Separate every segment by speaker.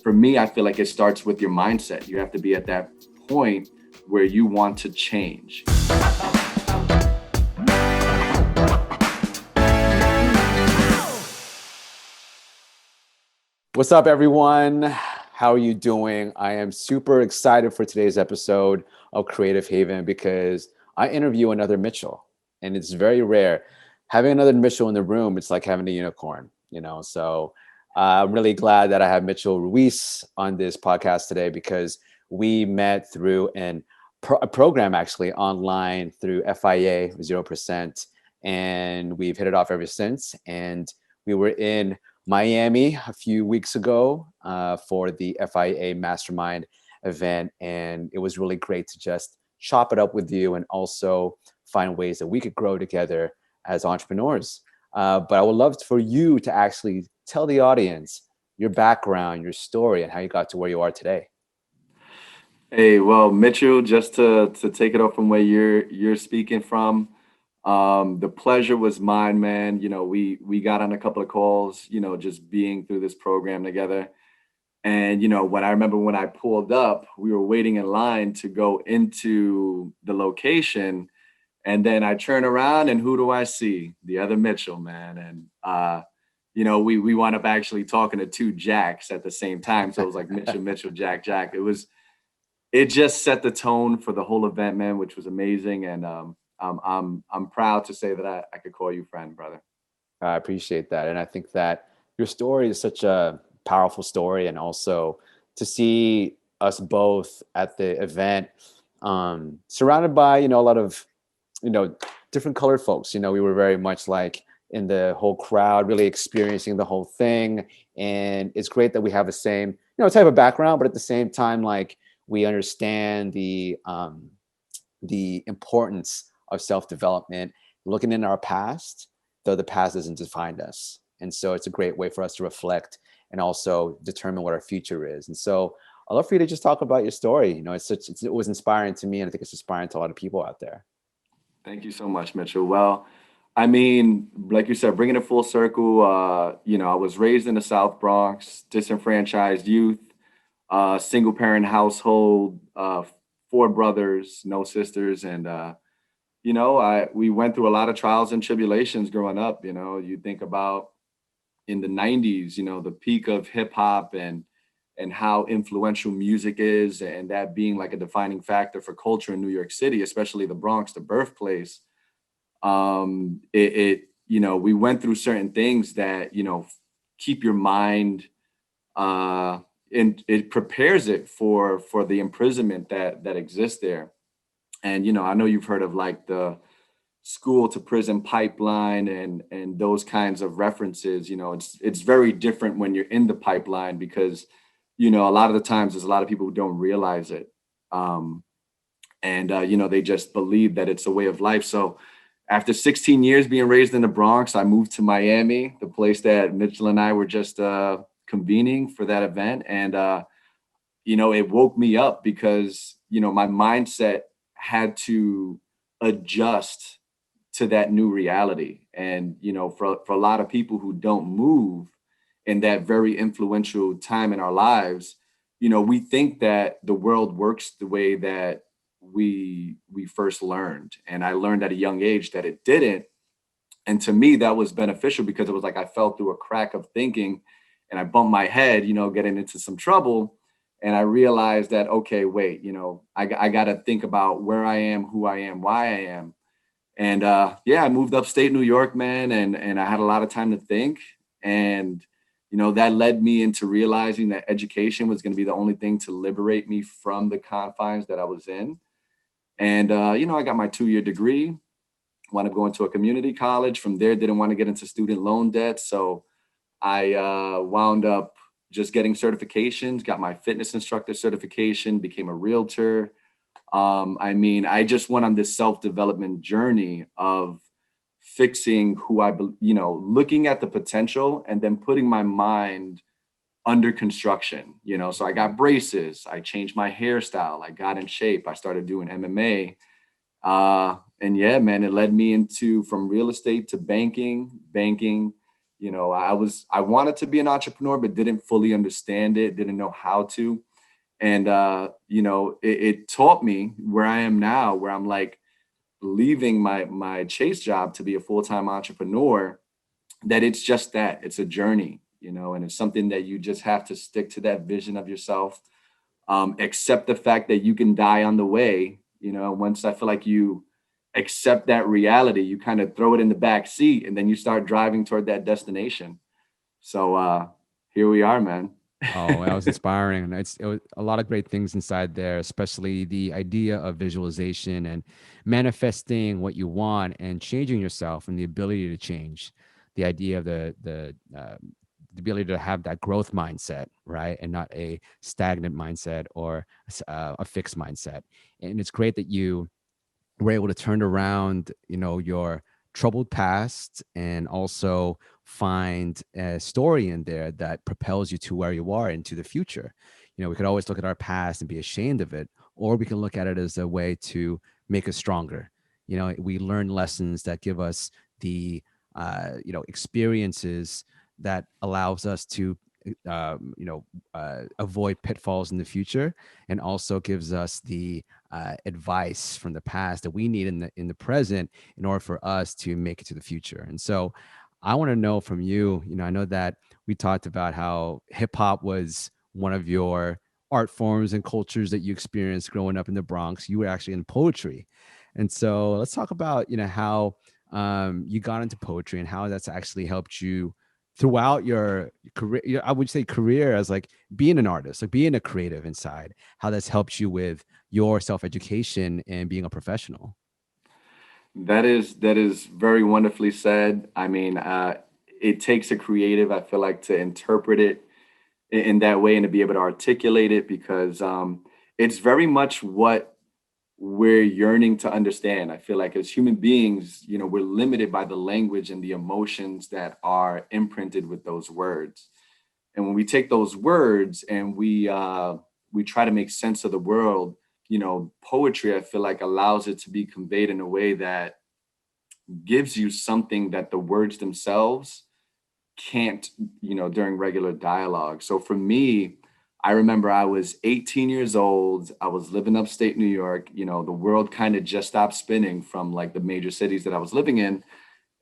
Speaker 1: for me, I feel like it starts with your mindset. You have to be at that point where you want to change.
Speaker 2: What's up, everyone? How are you doing? I am super excited for today's episode of Creative Haven because I interview another Mitchell, and it's very rare. Having another Mitchell in the room, it's like having a unicorn, you know? So I'm really glad that I have Mitchell Ruiz on this podcast today because we met through a program actually online through FIA 0%, and we've hit it off ever since. And we were in Miami a few weeks ago for the FIA Mastermind event, and it was really great to just chop it up with you and also find ways that we could grow together as entrepreneurs. But I would love for you to actually tell the audience your background, your story, and how you got to where you are today.
Speaker 1: Hey, well, Mitchell, just to take it off from where you're speaking from, the pleasure was mine, man. We got on a couple of calls, just being through this program together. And when I pulled up, we were waiting in line to go into the location, and then I turn around and who do I see? The other Mitchell, man. And we wound up actually talking to two Jacks at the same time. So it was like Mitchell, Mitchell, Jack, Jack. It just set the tone for the whole event, man, which was amazing. And I'm proud to say that I could call you friend, brother.
Speaker 2: I appreciate that. And I think that your story is such a powerful story. And also to see us both at the event, surrounded by, a lot of, you know, different colored folks. We were very much like in the whole crowd, really experiencing the whole thing. And it's great that we have the same, type of background, but at the same time, like we understand the importance of self-development, looking in our past, though the past doesn't define us. And so it's a great way for us to reflect and also determine what our future is. And so I'd love for you to just talk about your story. It was inspiring to me, and I think it's inspiring to a lot of people out there.
Speaker 1: Thank you so much, Mitchell. Well, I mean, like you said, bringing it full circle, I was raised in the South Bronx, disenfranchised youth, single parent household, four brothers, no sisters. And, we went through a lot of trials and tribulations growing up. You think about in the 90s, the peak of hip hop and how influential music is, and that being like a defining factor for culture in New York City, especially the Bronx, the birthplace. We went through certain things that, keep your mind, and it prepares it for the imprisonment that exists there. And, I know you've heard of like the school to prison pipeline and those kinds of references. It's very different when you're in the pipeline because, a lot of the times there's a lot of people who don't realize it. And they just believe that it's a way of life. So after 16 years being raised in the Bronx, I moved to Miami, the place that Mitchell and I were just convening for that event. And, it woke me up because, my mindset had to adjust to that new reality. And, for a lot of people who don't move in that very influential time in our lives, we think that the world works the way that we first learned. And I learned at a young age that it didn't. And to me, that was beneficial because it was like I fell through a crack of thinking and I bumped my head, getting into some trouble. And I realized that, okay, wait, I got to think about where I am, who I am, why I am. And I moved upstate New York, man, and I had a lot of time to think. And that led me into realizing that education was going to be the only thing to liberate me from the confines that I was in. And I got my 2-year degree, wound up going to a community college. From there, didn't want to get into student loan debt, so I wound up just getting certifications, got my fitness instructor certification, became a realtor. I just went on this self-development journey of fixing looking at the potential and then putting my mind under construction. So I got braces, I changed my hairstyle, I got in shape, I started doing MMA. And yeah, man, it led me into from real estate to banking, I wanted to be an entrepreneur, but didn't fully understand it, didn't know how to. And, it taught me where I am now, where I'm like leaving my chase job to be a full-time entrepreneur, that it's just that it's a journey, and it's something that you just have to stick to that vision of yourself. Accept the fact that you can die on the way. Once I feel like you accept that reality, you kind of throw it in the back seat and then you start driving toward that destination. So here we are, man.
Speaker 3: Oh, that was inspiring. And it was a lot of great things inside there, especially the idea of visualization and manifesting what you want and changing yourself and the ability to change. The idea of the ability to have that growth mindset, right, and not a stagnant mindset or a fixed mindset. And it's great that you were able to turn around, your troubled past and also find a story in there that propels you to where you are into the future. We could always look at our past and be ashamed of it, or we can look at it as a way to make us stronger. We learn lessons that give us the, experiences that allows us to, avoid pitfalls in the future, and also gives us the advice from the past that we need in the present in order for us to make it to the future. And so I want to know from you, I know that we talked about how hip hop was one of your art forms and cultures that you experienced growing up in the Bronx. You were actually in poetry. And so let's talk about, how you got into poetry and how that's actually helped you throughout your career. I would say career as like being an artist, like being a creative inside, how that's helped you with your self-education and being a professional.
Speaker 1: That is very wonderfully said. I mean, it takes a creative, I feel like, to interpret it in that way and to be able to articulate it, because it's very much what we're yearning to understand. I feel like as human beings, we're limited by the language and the emotions that are imprinted with those words. And when we take those words and we try to make sense of the world, poetry, I feel like, allows it to be conveyed in a way that gives you something that the words themselves can't, during regular dialogue. So for me, I remember I was 18 years old. I was living upstate New York. The world kind of just stopped spinning from like the major cities that I was living in.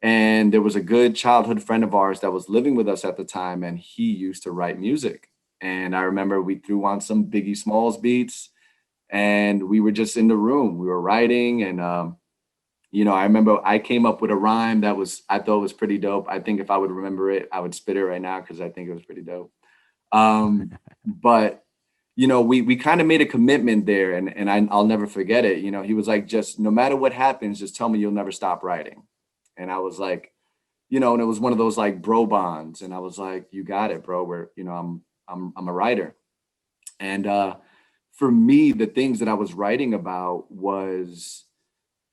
Speaker 1: And there was a good childhood friend of ours that was living with us at the time, and he used to write music. And I remember we threw on some Biggie Smalls beats, and we were just in the room. We were writing, and I remember I came up with a rhyme I thought was pretty dope. I think if I would remember it, I would spit it right now because I think it was pretty dope. But we kind of made a commitment there, and I'll never forget it. He was like, just no matter what happens, just tell me you'll never stop writing. And I was like, and it was one of those like bro bonds. And I was like, you got it, bro. I'm a writer. And for me, the things that I was writing about was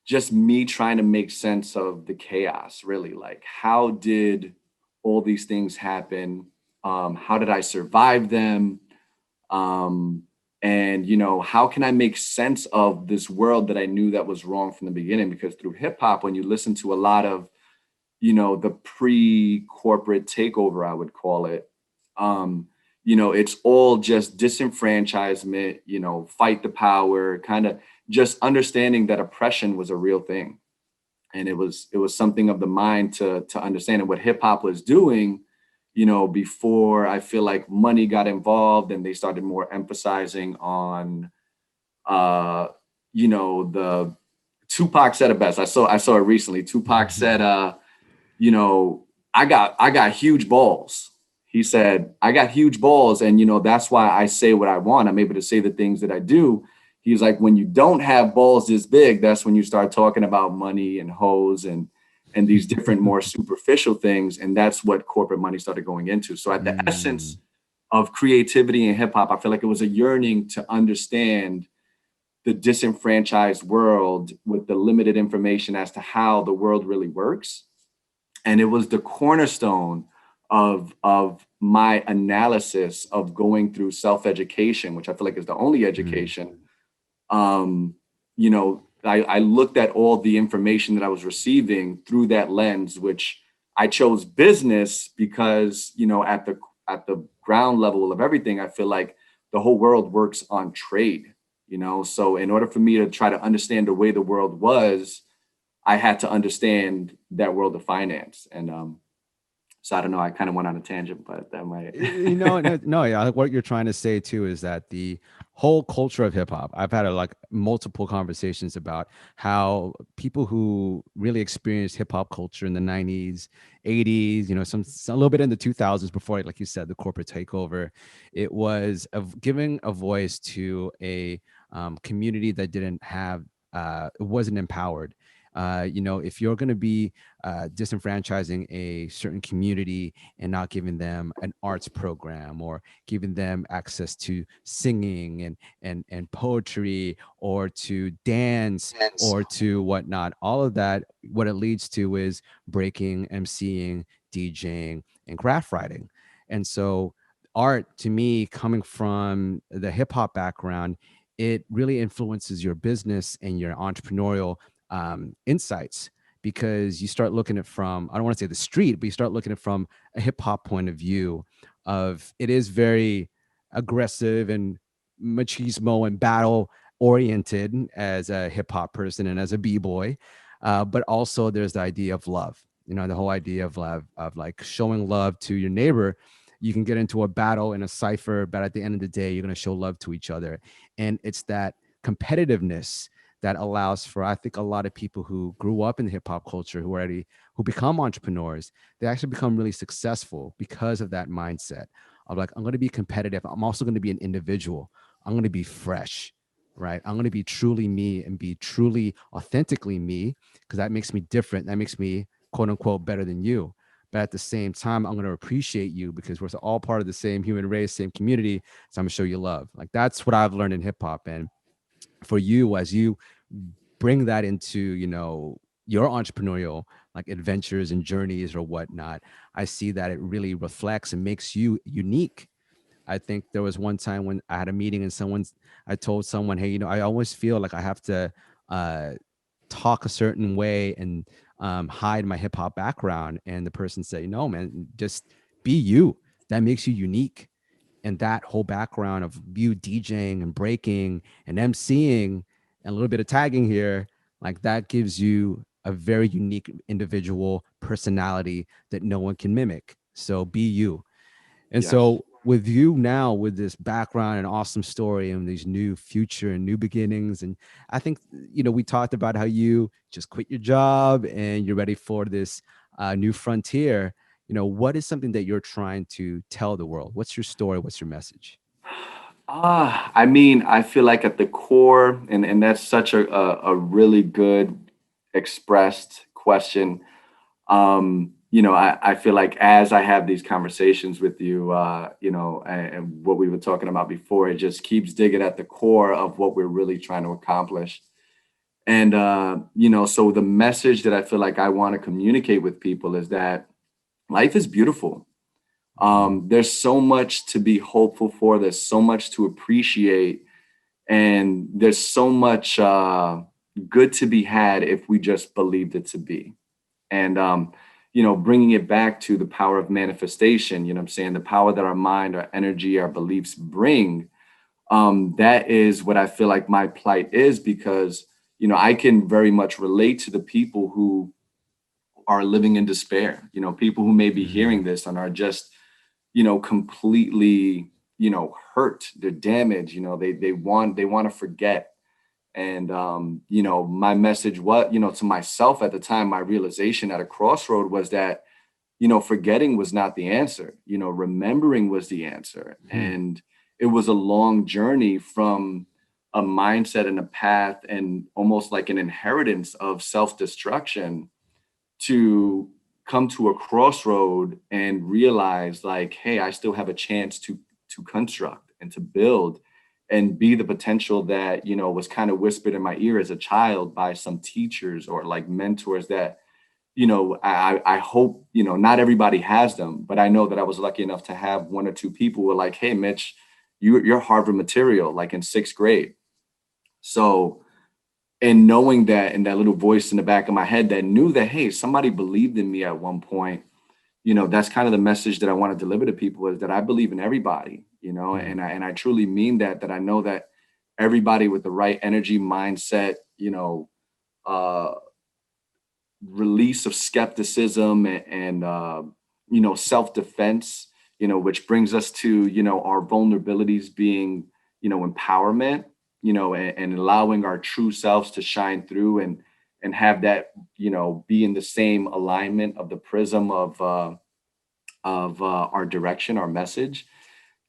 Speaker 1: just me trying to make sense of the chaos, really. Like, how did all these things happen? How did I survive them? And how can I make sense of this world that I knew that was wrong from the beginning? Because through hip hop, when you listen to a lot of the pre-corporate takeover, I would call it, it's all just disenfranchisement, fight the power, kind of just understanding that oppression was a real thing. And it was something of the mind to understand. And what hip hop was doing, before I feel like money got involved and they started more emphasizing on, the Tupac said it best. I saw it recently. Tupac said, I got huge balls. He said, I got huge balls. And, that's why I say what I want. I'm able to say the things that I do. He's like, when you don't have balls this big, that's when you start talking about money and hoes and these different more superficial things. And that's what corporate money started going into. So at the essence of creativity and hip hop, I feel like it was a yearning to understand the disenfranchised world with the limited information as to how the world really works. And it was the cornerstone of my analysis of going through self-education, which I feel like is the only education. I looked at all the information that I was receiving through that lens, which I chose business because, at the ground level of everything, I feel like the whole world works on trade, So in order for me to try to understand the way the world was, I had to understand that world of finance. And so I don't know, I kind of went on a tangent, but that might.
Speaker 3: No, yeah. What you're trying to say too is that the whole culture of hip hop. I've had like multiple conversations about how people who really experienced hip hop culture in the '90s, '80s, some a little bit in the 2000s before, like you said, the corporate takeover. It was of giving a voice to a community that didn't have, it wasn't empowered. If you're going to be disenfranchising a certain community and not giving them an arts program or giving them access to singing and poetry or to dance or to whatnot, all of that, what it leads to is breaking, MCing, DJing, and graph writing. And so art, to me, coming from the hip hop background, it really influences your business and your entrepreneurial insights, because you start looking at from, I don't want to say the street, but you start looking at from a hip hop point of view of it is very aggressive and machismo and battle oriented as a hip hop person and as a b-boy. But also there's the idea of love, the whole idea of love, of like showing love to your neighbor. You can get into a battle in a cipher, but at the end of the day, you're going to show love to each other. And it's that competitiveness that allows for, I think, a lot of people who grew up in the hip hop culture, who become entrepreneurs, they actually become really successful because of that mindset of like, I'm going to be competitive. I'm also going to be an individual. I'm going to be fresh, right? I'm going to be truly me and be truly authentically me, because that makes me different. That makes me, quote unquote, better than you. But at the same time, I'm going to appreciate you because we're all part of the same human race, same community. So I'm going to show you love. Like that's what I've learned in hip hop. And for you, as you bring that into, your entrepreneurial like adventures and journeys or whatnot, I see that it really reflects and makes you unique. I think there was one time when I had a meeting and I told someone, hey, I always feel like I have to uh, talk a certain way and hide my hip hop background. And the person said, no, man, just be you. That makes you unique. And that whole background of you DJing and breaking and MCing and a little bit of tagging here, like that gives you a very unique individual personality that no one can mimic. So be you. And
Speaker 1: Yes.
Speaker 3: so with you now, with this background and awesome story and these new future and new beginnings, and I think, we talked about how you just quit your job and you're ready for this new frontier. What is something that you're trying to tell the world? What's your story? What's your message?
Speaker 1: I mean, I feel like at the core, and that's such a really good expressed question. I feel like as I have these conversations with you, and what we were talking about before, it just keeps digging at the core of what we're really trying to accomplish. And, so the message that I feel like I want to communicate with people is that life is beautiful. There's so much to be hopeful for. There's so much to appreciate. And there's so much good to be had if we just believed it to be. And, bringing it back to the power of manifestation, what I'm saying, the power that our mind, our energy, our beliefs bring, that is what I feel like my plight is, because, I can very much relate to the people who are living in despair, people who may be hearing this and are just, completely, hurt, they're damaged, they want to forget. And, my message, to myself at the time, my realization at a crossroad was that, forgetting was not the answer, remembering was the answer. And it was a long journey from a mindset and a path and almost like an inheritance of self-destruction to come to a crossroad and realize like, hey, I still have a chance to construct and to build and be the potential that, was kind of whispered in my ear as a child by some teachers or like mentors that, I hope, not everybody has them, but I know that I was lucky enough to have one or two people who were like, hey, Mitch, you're Harvard material, like in sixth grade. So, and knowing that, and that little voice in the back of my head that knew that, hey, somebody believed in me at one point, that's kind of the message that I want to deliver to people, is that I believe in everybody, and I truly mean that I know that everybody with the right energy, mindset, uh, release of skepticism and self-defense, which brings us to, our vulnerabilities being, empowerment, and allowing our true selves to shine through and have that, be in the same alignment of the prism of our direction, our message.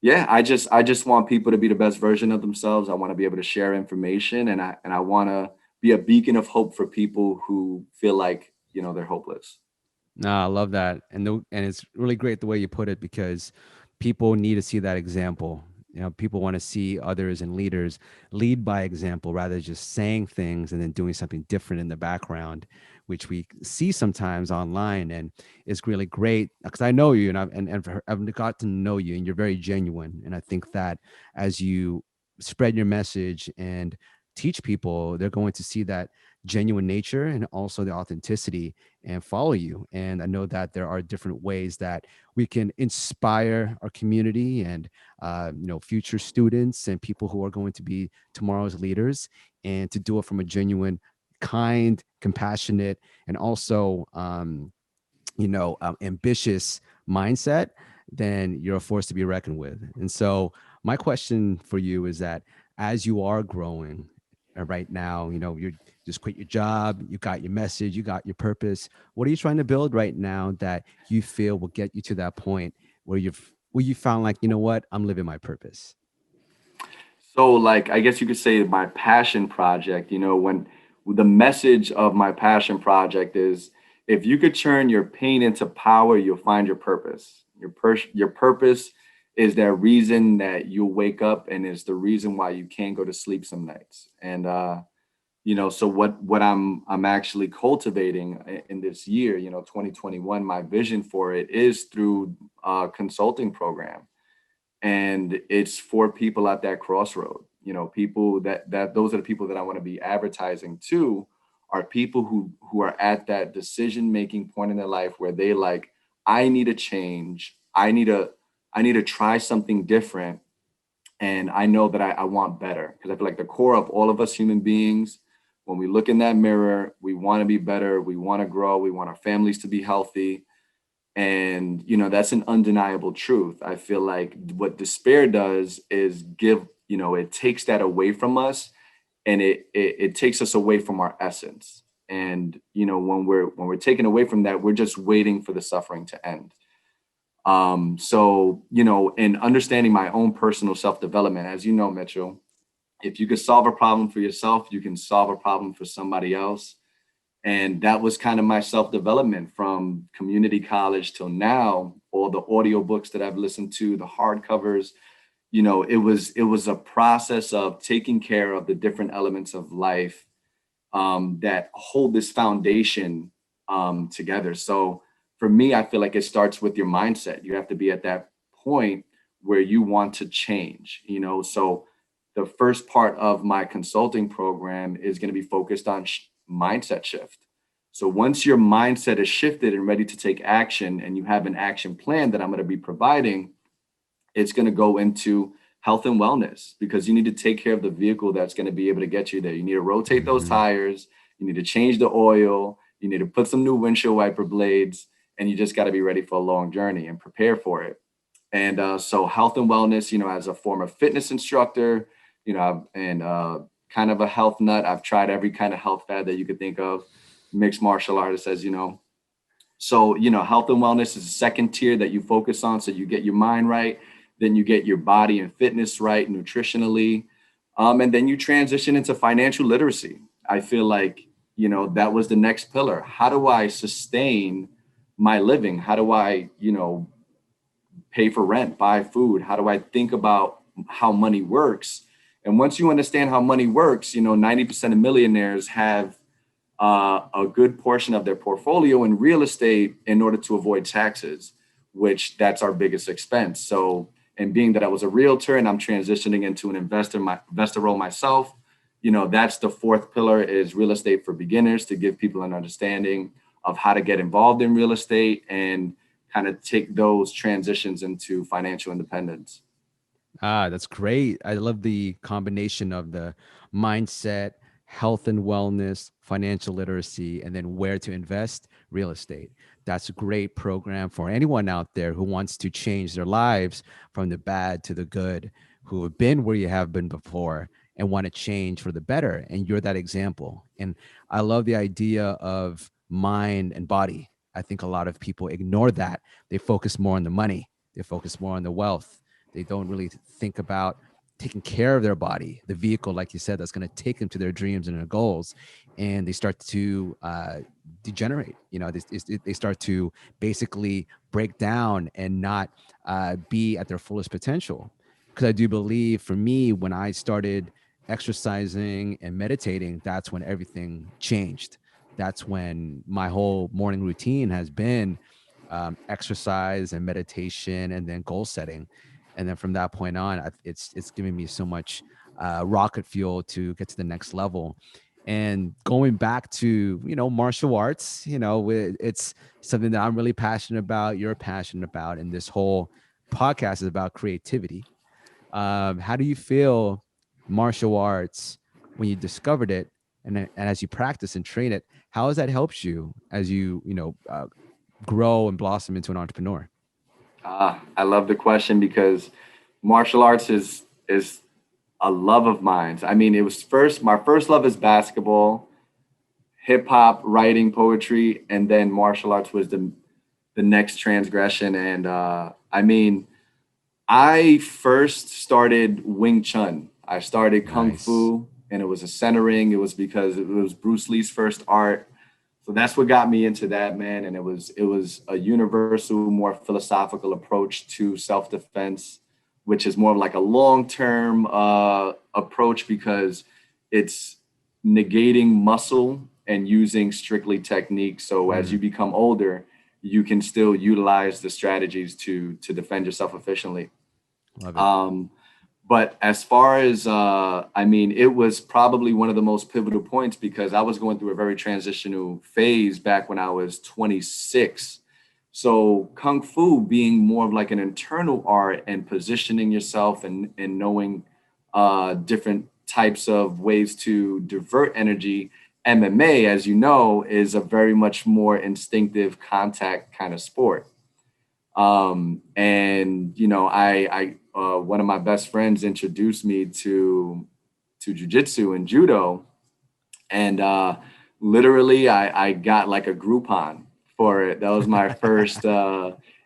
Speaker 1: Yeah, I just want people to be the best version of themselves. I want to be able to share information, and I want to be a beacon of hope for people who feel like, they're hopeless.
Speaker 3: No, I love that, and it's really great the way you put it, because people need to see that example. People want to see others and leaders lead by example rather than just saying things and then doing something different in the background, which we see sometimes online. And it's really great because I know you, I've got to know you, and you're very genuine. And I think that as you spread your message and teach people, they're going to see that genuine nature and also the authenticity and follow you. And I know that there are different ways that we can inspire our community and future students and people who are going to be tomorrow's leaders, and to do it from a genuine, kind, compassionate, and also ambitious mindset. Then you're a force to be reckoned with. And so my question for you is that, as you are growing right now, you're just quit your job, you got your message, you got your purpose. What are you trying to build right now that you feel will get you to that point where you found like, what, I'm living my purpose?
Speaker 1: So, like, I guess you could say my passion project, when the message of my passion project is, if you could turn your pain into power, you'll find your purpose. Your purpose is that reason that you'll wake up, and is the reason why you can't go to sleep some nights. And so what I'm actually cultivating in this year, 2021, my vision for it is through a consulting program. And it's for people at that crossroad, people that those are the people that I want to be advertising to, are people who are at that decision making point in their life where they like, I need a change, I need to try something different, and I know that I want better. Because I feel like the core of all of us human beings, when we look in that mirror, we want to be better, we want to grow, we want our families to be healthy. And, that's an undeniable truth. I feel like what despair does is it takes that away from us, and it takes us away from our essence. And, when we're taken away from that, we're just waiting for the suffering to end. So, in understanding my own personal self-development, as you know, Mitchell, if you could solve a problem for yourself, you can solve a problem for somebody else. And that was kind of my self-development from community college till now. All the audiobooks that I've listened to, the hardcovers, it was a process of taking care of the different elements of life that hold this foundation together. So for me, I feel like it starts with your mindset. You have to be at that point where you want to change, so the first part of my consulting program is going to be focused on mindset shift. So once your mindset is shifted and ready to take action, and you have an action plan that I'm going to be providing, it's going to go into health and wellness, because you need to take care of the vehicle that's going to be able to get you there. You need to rotate those tires. You need to change the oil. You need to put some new windshield wiper blades, and you just got to be ready for a long journey and prepare for it. And so health and wellness, as a former fitness instructor, and kind of a health nut, I've tried every kind of health fad that you could think of, mixed martial artist, as you know. So, health and wellness is the second tier that you focus on. So you get your mind right, then you get your body and fitness right nutritionally. And then you transition into financial literacy. I feel like, that was the next pillar. How do I sustain my living? How do I, pay for rent, buy food? How do I think about how money works? And once you understand how money works, 90% of millionaires have a good portion of their portfolio in real estate in order to avoid taxes, which that's our biggest expense. So, and being that I was a realtor and I'm transitioning into an investor role myself, that's the fourth pillar, is real estate for beginners, to give people an understanding of how to get involved in real estate and kind of take those transitions into financial independence.
Speaker 3: Ah, that's great. I love the combination of the mindset, health and wellness, financial literacy, and then where to invest, real estate. That's a great program for anyone out there who wants to change their lives from the bad to the good, who have been where you have been before and want to change for the better. And you're that example. And I love the idea of mind and body. I think a lot of people ignore that. They focus more on the money, they focus more on the wealth. They don't really think about taking care of their body, the vehicle, like you said, that's going to take them to their dreams and their goals. And they start to degenerate. You know, they start to basically break down and not be at their fullest potential. Because I do believe for me, when I started exercising and meditating, that's when everything changed. That's when my whole morning routine has been exercise and meditation and then goal setting. And then from that point on, it's giving me so much rocket fuel to get to the next level. And going back to, you know, martial arts, you know, it's something that I'm really passionate about, you're passionate about, and this whole podcast is about creativity. How do you feel martial arts when you discovered it, and as you practice and train it, how has that helped you as you grow and blossom into an entrepreneur?
Speaker 1: I love the question because martial arts is a love of mine. I mean, it was first my first love is basketball, hip hop, writing, poetry, and then martial arts was the next transgression. And I mean, I first started Wing Chun. I started Kung
Speaker 3: Nice.
Speaker 1: Fu, and it was a centering. It was because it was Bruce Lee's first art. So that's what got me into that, man. And it was a universal, more philosophical approach to self defense, which is more of like a long term approach because it's negating muscle and using strictly technique. So as you
Speaker 3: Mm,
Speaker 1: become older, you can still utilize the strategies to defend yourself efficiently.
Speaker 3: love it.
Speaker 1: Um, but as far as I mean, it was probably one of the most pivotal points because I was going through a very transitional phase back when I was 26. So kung fu being more of like an internal art and positioning yourself and knowing different types of ways to divert energy. MMA, as you know, is a very much more instinctive contact kind of sport. And you know, I one of my best friends introduced me to jujitsu and judo, and literally I got like a Groupon for it. That was my first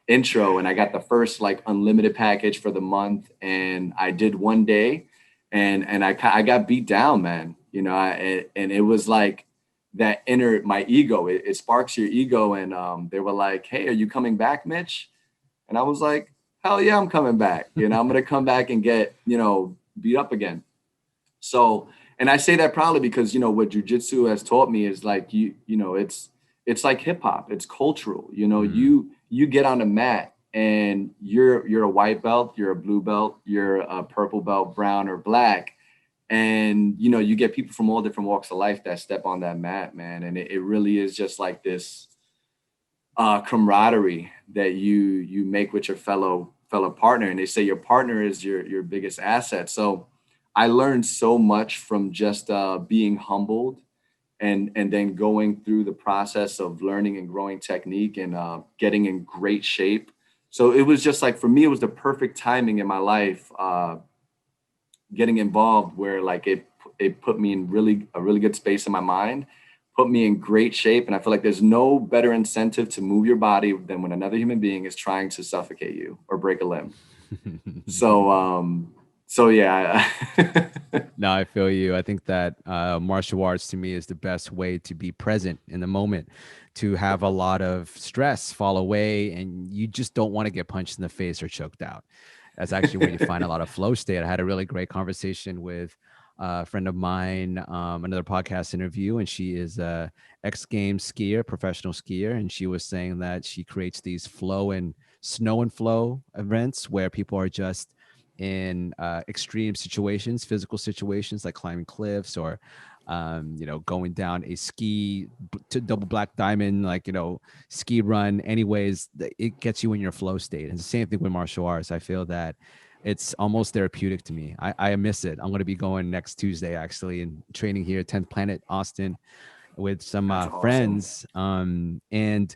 Speaker 1: intro, and I got the first like unlimited package for the month, and I did one day, and I got beat down, man. You know, and it was like that inner my ego. It sparks your ego, and they were like, "Hey, are you coming back, Mitch?" And I was like, "Hell yeah, I'm coming back. You know, I'm gonna come back and get beat up again." So, and I say that proudly because what jujitsu has taught me is like it's like hip hop. It's cultural.
Speaker 3: Mm,
Speaker 1: You get on the mat and you're a white belt, you're a blue belt, you're a purple belt, brown or black, and you get people from all different walks of life that step on that mat, man, and it really is just like this camaraderie that you make with your fellow partner, and they say your partner is your biggest asset. So I learned so much from just being humbled and then going through the process of learning and growing technique and getting in great shape. So it was just like for me, it was the perfect timing in my life, getting involved where like it put me in a really good space in my mind, put me in great shape, and I feel like there's no better incentive to move your body than when another human being is trying to suffocate you or break a limb. So so yeah.
Speaker 3: No, I feel you. I think that martial arts to me is the best way to be present in the moment, to have a lot of stress fall away, and you just don't want to get punched in the face or choked out. That's actually where you find a lot of flow state. I had a really great conversation with a friend of mine, another podcast interview, and she is a X Games skier, professional skier, and she was saying that she creates these flow and snow and flow events where people are just in extreme situations, physical situations like climbing cliffs or going down a to double black diamond, ski run. Anyways, it gets you in your flow state. And the same thing with martial arts. I feel that it's almost therapeutic to me. I miss it. I'm going to be going next Tuesday actually and training here at 10th Planet Austin with some
Speaker 1: That's awesome.
Speaker 3: friends. And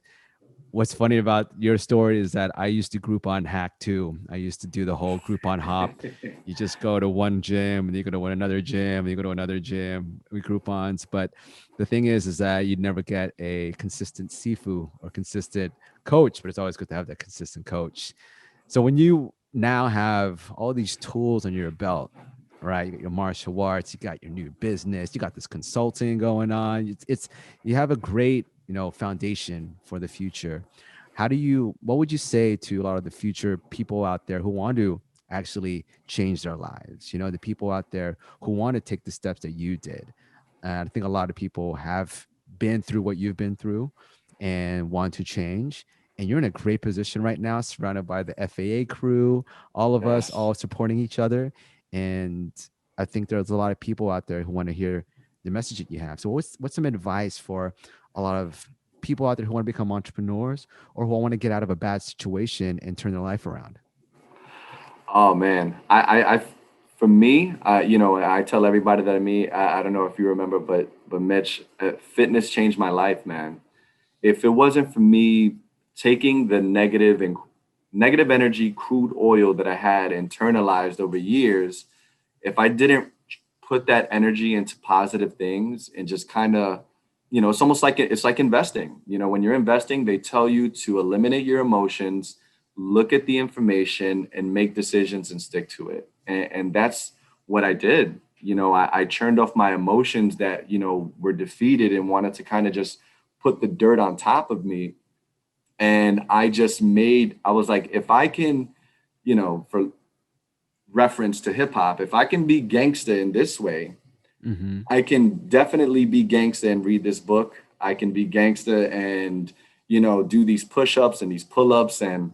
Speaker 3: what's funny about your story is that I used to Groupon hack too. I used to do the whole Groupon hop. You just go to one gym and you go to another gym and you go to another gym with Groupons. But the thing is that you'd never get a consistent Sifu or consistent coach, but it's always good to have that consistent coach. So when you now have all these tools on your belt, right? You got your martial arts, you got your new business, you got this consulting going on. It's you have a great, foundation for the future. What would you say to a lot of the future people out there who want to actually change their lives? The people out there who want to take the steps that you did. And I think a lot of people have been through what you've been through and want to change. And you're in a great position right now, surrounded by the FAA crew, all of us,
Speaker 1: Yes.
Speaker 3: all supporting each other. And I think there's a lot of people out there who want to hear the message that you have. So what's some advice for a lot of people out there who want to become entrepreneurs or who want to get out of a bad situation and turn their life around?
Speaker 1: Oh man, for me, I tell everybody that I meet. I don't know if you remember, but Mitch, fitness changed my life, man. If it wasn't for me taking the negative energy, crude oil that I had internalized over years, if I didn't put that energy into positive things and just kind of, it's almost like it's like investing. When you're investing, they tell you to eliminate your emotions, look at the information, and make decisions and stick to it. And that's what I did. I turned off my emotions that were defeated and wanted to kind of just put the dirt on top of me. And I was like, if I can, for reference to hip hop, if I can be gangsta in this way,
Speaker 3: Mm-hmm.
Speaker 1: I can definitely be gangsta and read this book. I can be gangsta and, do these push ups and these pull ups and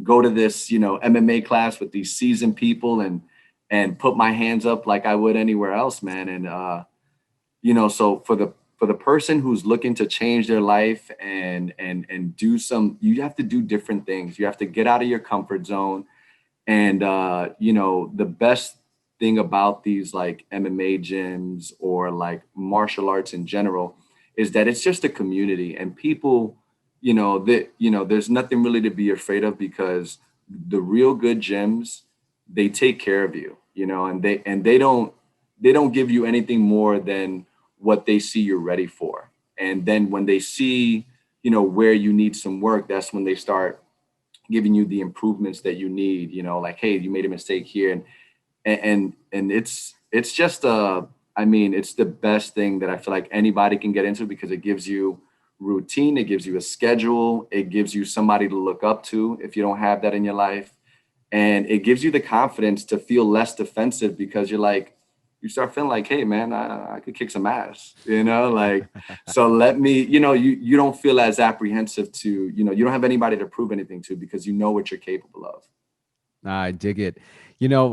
Speaker 1: go to this, MMA class with these seasoned people and put my hands up like I would anywhere else, man. And, so for the person who's looking to change their life and do you have to do different things. You have to get out of your comfort zone. And the best thing about these like MMA gyms or like martial arts in general is that it's just a community and people, there's nothing really to be afraid of because the real good gyms, they take care of you, and they don't give you anything more than what they see you're ready for. And then when they see, where you need some work, that's when they start giving you the improvements that you need, like, hey, you made a mistake here. And it's just it's the best thing that I feel like anybody can get into because it gives you routine, it gives you a schedule, it gives you somebody to look up to if you don't have that in your life. And it gives you the confidence to feel less defensive because you start feeling like, hey man, I could kick some ass, like, so let me, you don't feel as apprehensive to, you don't have anybody to prove anything to because you know what you're capable of.
Speaker 3: I dig it.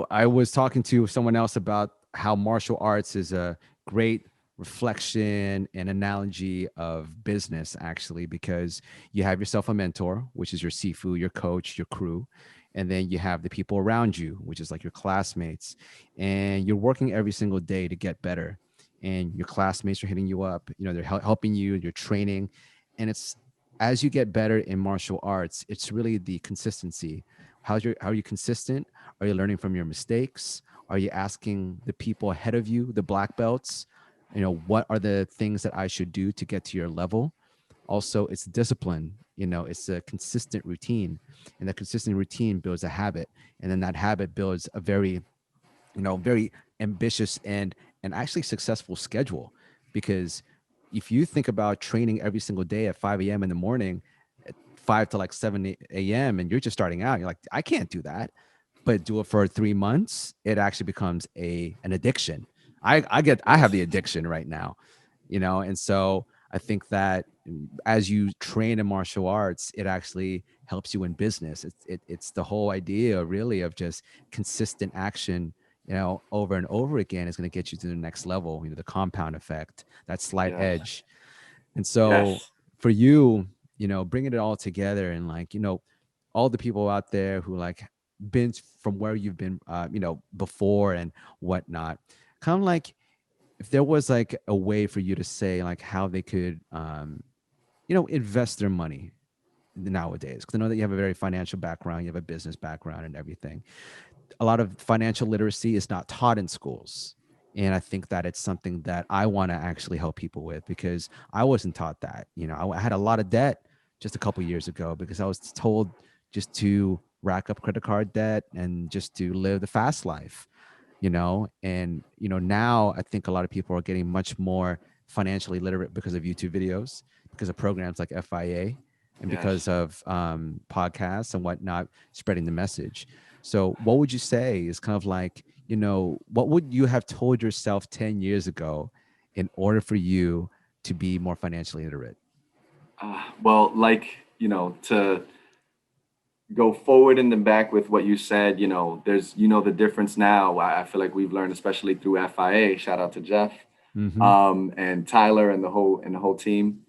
Speaker 3: I was talking to someone else about how martial arts is a great reflection and analogy of business, actually, because you have yourself a mentor, which is your Sifu, your coach, your crew. And then you have the people around you, which is like your classmates. And you're working every single day to get better. And your classmates are hitting you up, they're helping you, you're training. And it's as you get better in martial arts, it's really the consistency. How are you consistent? Are you learning from your mistakes? Are you asking the people ahead of you, the black belts, what are the things that I should do to get to your level? Also, it's discipline. It's a consistent routine, and that consistent routine builds a habit, and then that habit builds a very ambitious and actually successful schedule. Because if you think about training every single day at 5 a.m. in the morning, at 5 to like 7 a.m., and you're just starting out, you're like, I can't do that. But do it for 3 months, it actually becomes an addiction. I have the addiction right now, and so I think that as you train in martial arts, it actually helps you in business. It's the whole idea really of just consistent action over and over again is going to get you to the next level, the compound effect, that slight
Speaker 1: Yes.
Speaker 3: edge. And so
Speaker 1: Yes.
Speaker 3: for you, bringing it all together and like, all the people out there who like been from where you've been, before and whatnot, kind of like if there was like a way for you to say like how they could, invest their money nowadays. Because I know that you have a very financial background, you have a business background and everything. A lot of financial literacy is not taught in schools. And I think that it's something that I want to actually help people with because I wasn't taught that. I had a lot of debt just a couple years ago because I was told just to rack up credit card debt and just to live the fast life, and now I think a lot of people are getting much more financially literate because of YouTube videos, because of programs like FIA, and because
Speaker 1: Yes.
Speaker 3: of podcasts and whatnot, spreading the message. So what would you say is kind of like, what would you have told yourself 10 years ago in order for you to be more financially literate?
Speaker 1: Well, like, to go forward and then back with what you said, there's, the difference now. I feel like we've learned, especially through FIA, shout out to Jeff,
Speaker 3: Mm-hmm.
Speaker 1: and Tyler and the whole team.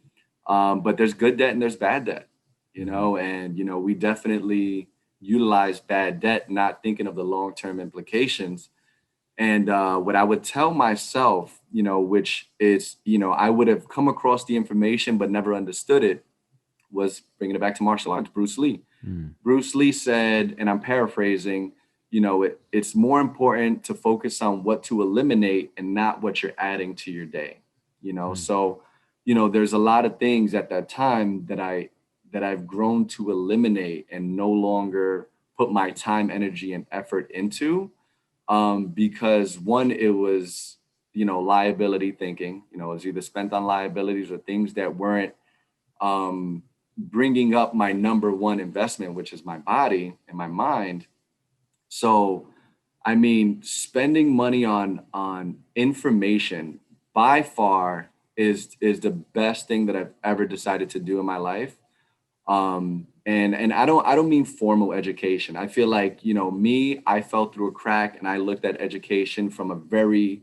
Speaker 1: But there's good debt and there's bad debt,
Speaker 3: Mm-hmm.
Speaker 1: and, we definitely utilize bad debt, not thinking of the long-term implications. And what I would tell myself, which is, I would have come across the information but never understood it, was bringing it back to martial arts, Bruce Lee.
Speaker 3: Mm.
Speaker 1: Bruce Lee said, and I'm paraphrasing, it's more important to focus on what to eliminate and not what you're adding to your day.
Speaker 3: Mm.
Speaker 1: So, there's a lot of things at that time that I've grown to eliminate and no longer put my time, energy, and effort into, because one, it was, liability thinking. It was either spent on liabilities or things that weren't, bringing up my number one investment, which is my body and my mind. So, I mean, spending money on information by far is the best thing that I've ever decided to do in my life. And I don't mean formal education. I feel like, me, I fell through a crack and I looked at education from a very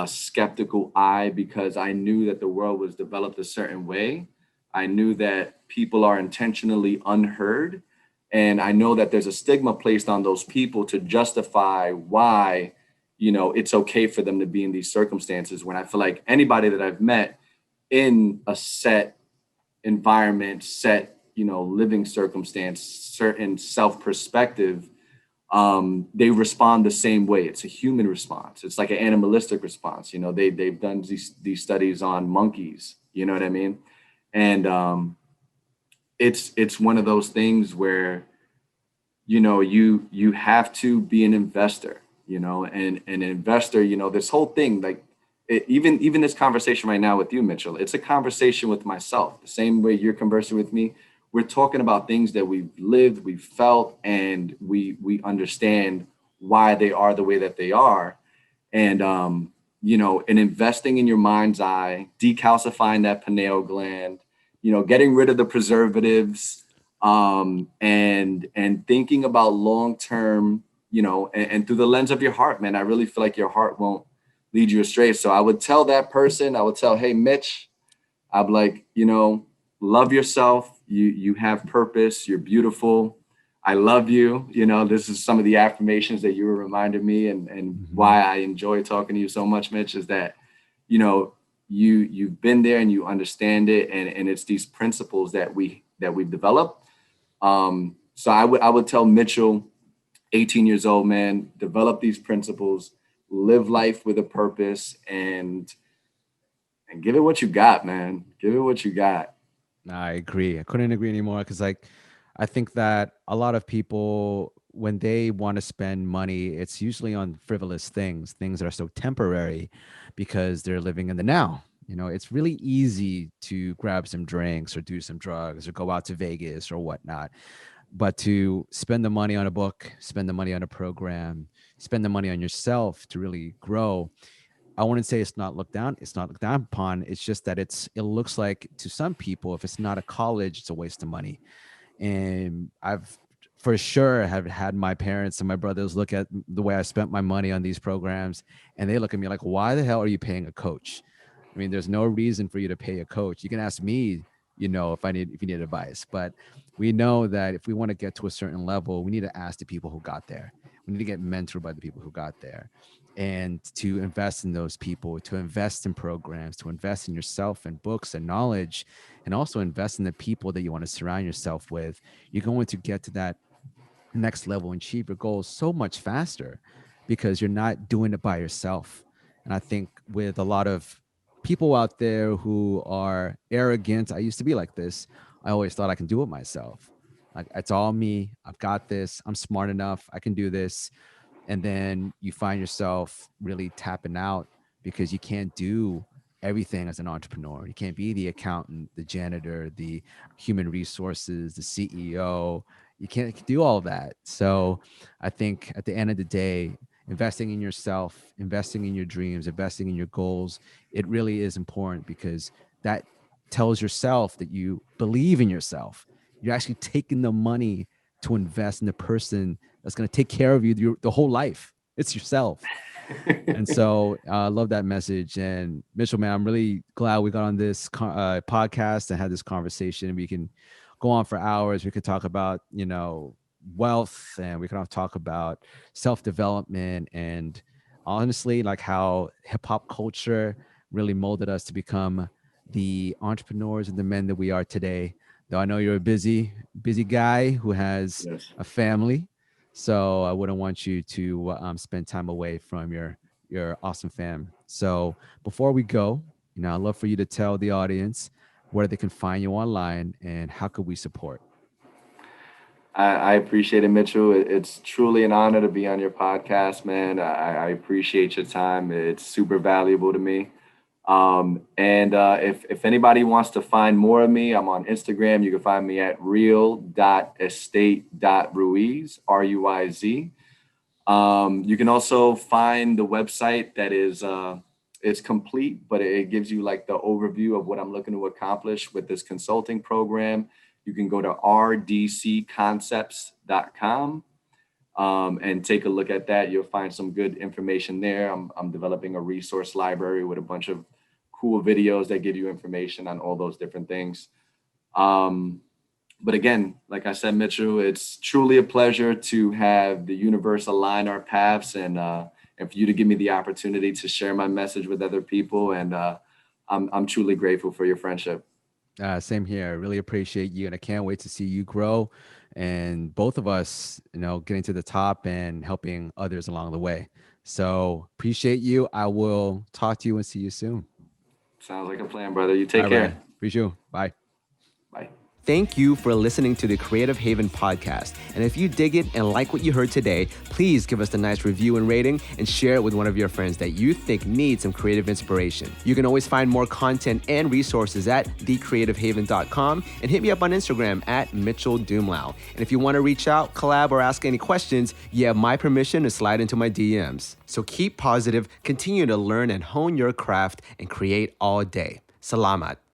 Speaker 1: skeptical eye because I knew that the world was developed a certain way. I knew that people are intentionally unheard. And I know that there's a stigma placed on those people to justify why, it's okay for them to be in these circumstances. When I feel like anybody that I've met in a set environment, set, living circumstance, certain self perspective, they respond the same way. It's a human response. It's like an animalistic response. They've done these studies on monkeys. You know what I mean? And it's one of those things where, you have to be an investor. And an investor. This whole thing, like, even this conversation right now with you, Mitchell, it's a conversation with myself. The same way you're conversing with me, we're talking about things that we've lived, we've felt, and we understand why they are the way that they are. And and investing in your mind's eye, decalcifying that pineal gland, getting rid of the preservatives, and thinking about long term, and through the lens of your heart, man. I really feel like your heart won't lead you astray. So I would tell that person, I would tell, hey, Mitch, I'm like, love yourself. You have purpose. You're beautiful. I love you. This is some of the affirmations that you were reminding me, and
Speaker 3: Mm-hmm.
Speaker 1: why I enjoy talking to you so much, Mitch, is that, you've been there and you understand it. And it's these principles that we've developed. So I would tell Mitchell, 18 years old, man, develop these principles, live life with a purpose, and give it what you got, man. Give it what you got.
Speaker 3: I agree. I couldn't agree anymore because, like, I think that a lot of people, when they want to spend money, it's usually on frivolous things, things that are so temporary because they're living in the now. It's really easy to grab some drinks or do some drugs or go out to Vegas or whatnot. But to spend the money on a book, spend the money on a program, spend the money on yourself to really grow, I wouldn't say it's not looked down. It's not looked down upon. It's just that it looks like to some people, if it's not a college, it's a waste of money. And I've for sure have had my parents and my brothers look at the way I spent my money on these programs, and they look at me like, why the hell are you paying a coach? I mean, there's no reason for you to pay a coach. You can ask me, if you need advice, but we know that if we want to get to a certain level, we need to ask the people who got there. We need to get mentored by the people who got there, and to invest in those people, to invest in programs, to invest in yourself and books and knowledge, and also invest in the people that you want to surround yourself with. You're going to get to that next level and achieve your goals so much faster because you're not doing it by yourself. And I think with a lot of people out there who are arrogant, I used to be like this. I always thought I can do it myself. Like, it's all me. I've got this. I'm smart enough. I can do this. And then you find yourself really tapping out because you can't do everything as an entrepreneur. You can't be the accountant, the janitor, the human resources, the CEO. You can't do all of that. So I think at the end of the day, investing in yourself, investing in your dreams, investing in your goals, it really is important, because that tells yourself that you believe in yourself. You're actually taking the money to invest in the person that's going to take care of you the whole life. It's yourself. And so I love that message. And Mitchell, man, I'm really glad we got on this podcast and had this conversation. We can go on for hours. We could talk about, wealth, and we can talk about self-development, and honestly, like how hip hop culture really molded us to become the entrepreneurs and the men that we are today. Though I know you're a busy guy who has
Speaker 1: Yes.
Speaker 3: a family, so I wouldn't want you to spend time away from your awesome fam. So before we go, I'd love for you to tell the audience where they can find you online and how could we support.
Speaker 1: I appreciate it, Mitchell. It's truly an honor to be on your podcast, man. I appreciate your time. It's super valuable to me. And if anybody wants to find more of me, I'm on Instagram. You can find me at real.estate.ruiz, Ruiz. You can also find the website that is complete, but it gives you like the overview of what I'm looking to accomplish with this consulting program. You can go to rdcconcepts.com and take a look at that. You'll find some good information there. I'm developing a resource library with a bunch of cool videos that give you information on all those different things. But again, like I said, Mitchell, it's truly a pleasure to have the universe align our paths, and for you to give me the opportunity to share my message with other people. And I'm truly grateful for your friendship.
Speaker 3: Same here. I really appreciate you, and I can't wait to see you grow, and both of us, getting to the top and helping others along the way. So appreciate you. I will talk to you and see you soon.
Speaker 1: Sounds like a plan, brother. You take
Speaker 3: All
Speaker 1: care.
Speaker 3: right. Appreciate you. Bye.
Speaker 1: Bye.
Speaker 4: Thank you for listening to the Creative Haven podcast. And if you dig it and like what you heard today, please give us a nice review and rating and share it with one of your friends that you think needs some creative inspiration. You can always find more content and resources at thecreativehaven.com, and hit me up on Instagram at Mitchell Dumlau. And if you want to reach out, collab, or ask any questions, you have my permission to slide into my DMs. So keep positive, continue to learn and hone your craft, and create all day. Salamat.